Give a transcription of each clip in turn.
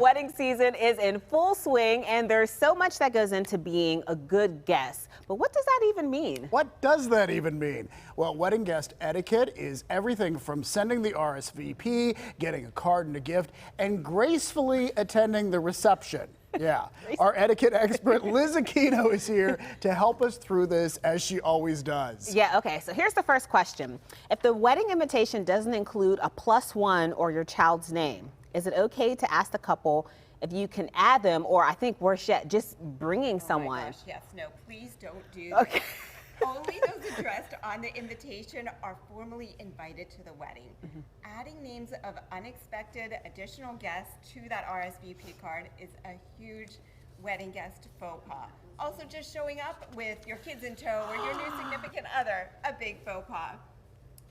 Wedding season is in full swing, and there's so much that goes into being a good guest. But what does that even mean? What does that even mean? Well, wedding guest etiquette is everything from sending the RSVP, getting a card and a gift, and gracefully attending the reception. Yeah. Our etiquette expert, Liz Aquino, is here to help us through this, as she always does. Yeah, okay, so here's the first question. If the wedding invitation doesn't include a +1 or your child's name, is it okay to ask the couple if you can add them, or I think worse yet, just bringing someone? Oh my gosh, yes, no, please don't do that. Okay. Only those addressed on the invitation are formally invited to the wedding. Adding names of unexpected additional guests to that RSVP card is a huge wedding guest faux pas. Also, just showing up with your kids in tow or your new significant other, a big faux pas.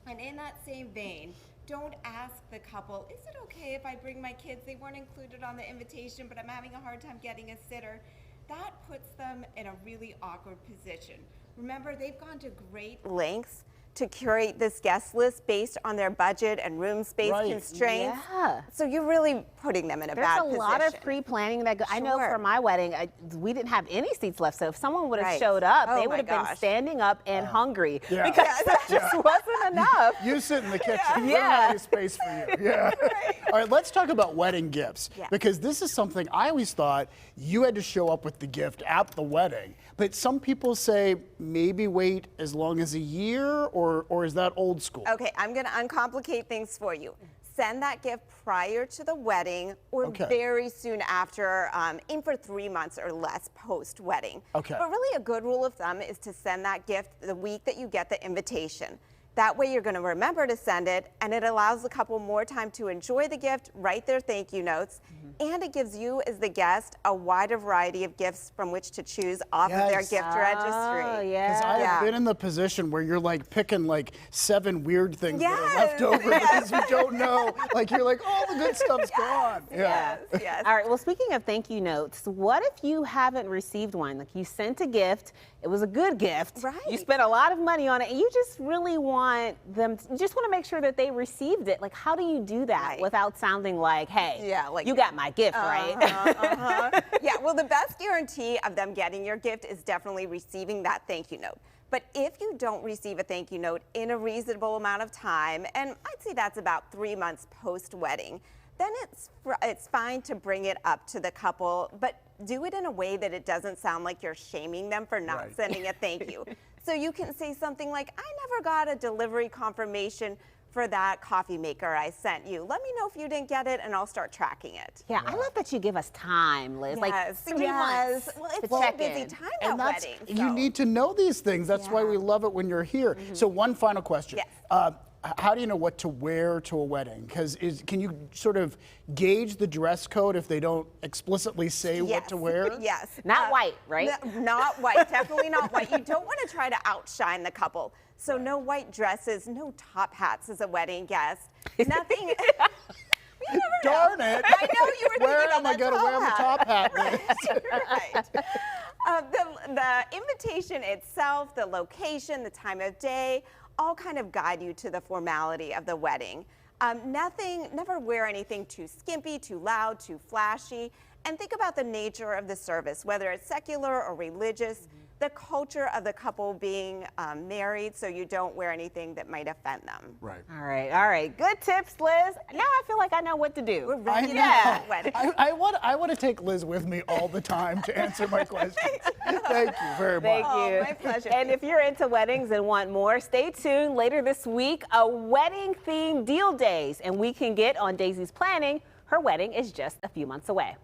And in that same vein, don't ask the couple, is it okay if I bring my kids? They weren't included on the invitation, but I'm having a hard time getting a sitter. That puts them in a really awkward position. Remember, they've gone to great lengths to curate this guest list based on their budget and room space constraints. Yeah. So you're really putting them in a bad position. There's a lot of pre-planning that I know for my wedding, we didn't have any seats left. So if someone would have showed up, they would have been standing up and hungry because that just wasn't enough. You sit in the kitchen. We don't have any space for you. Yeah. All right, let's talk about wedding gifts, because this is something I always thought you had to show up with the gift at the wedding. But some people say maybe wait as long as a year, or is that old school? Okay, I'm going to uncomplicate things for you. Send that gift prior to the wedding or very soon after, aim for 3 months or less post-wedding. Okay. But really a good rule of thumb is to send that gift the week that you get the invitation. That way you're going to remember to send it, and it allows the couple more time to enjoy the gift, write their thank you notes, and it gives you as the guest a wider variety of gifts from which to choose off of their gift registry. Oh, Because I have been in the position where you're like picking like 7 weird things that are left over because you don't know. Like you're like, all the good stuff's gone. Yes. All right, well, speaking of thank you notes, what if you haven't received one? Like you sent a gift, it was a good gift. Right. You spent a lot of money on it, and you just really want them, you just want to make sure that they received it. Like, how do you do that without sounding like, hey, like you got my gift, right? Yeah, well, the best guarantee of them getting your gift is definitely receiving that thank you note. But if you don't receive a thank you note in a reasonable amount of time, and I'd say that's about 3 months post-wedding, then it's fine to bring it up to the couple, but do it in a way that it doesn't sound like you're shaming them for not sending a thank you. So you can say something like, I never got a delivery confirmation for that coffee maker I sent you. Let me know if you didn't get it, and I'll start tracking it. Yeah, I love that you give us time, Liz. Like 3 months. Well, it's to a check busy in. time And at that's, weddings. you need to know these things. That's why we love it when you're here. So one final question. Yes. How do you know what to wear to a wedding? Because can you sort of gauge the dress code if they don't explicitly say what to wear? Yes. Not white, right? Not white, definitely not white. You don't want to try to outshine the couple. So no white dresses, no top hats as a wedding guest. Nothing. Darn it. I know you were Where thinking am I going to wear the top hat? Right. The invitation itself, the location, the time of day, all kind of guide you to the formality of the wedding. Never wear anything too skimpy, too loud, too flashy, and think about the nature of the service, whether it's secular or religious, the culture of the couple being married, so you don't wear anything that might offend them. Right. All right. Good tips, Liz. Now I feel like I know what to do. We're ready to I wedding. I want to take Liz with me all the time to answer my questions. Thank you very much. Thank you. My pleasure. And if you're into weddings and want more, stay tuned. Later this week, a wedding-themed deal days, and we can get on Daisy's planning. Her wedding is just a few months away.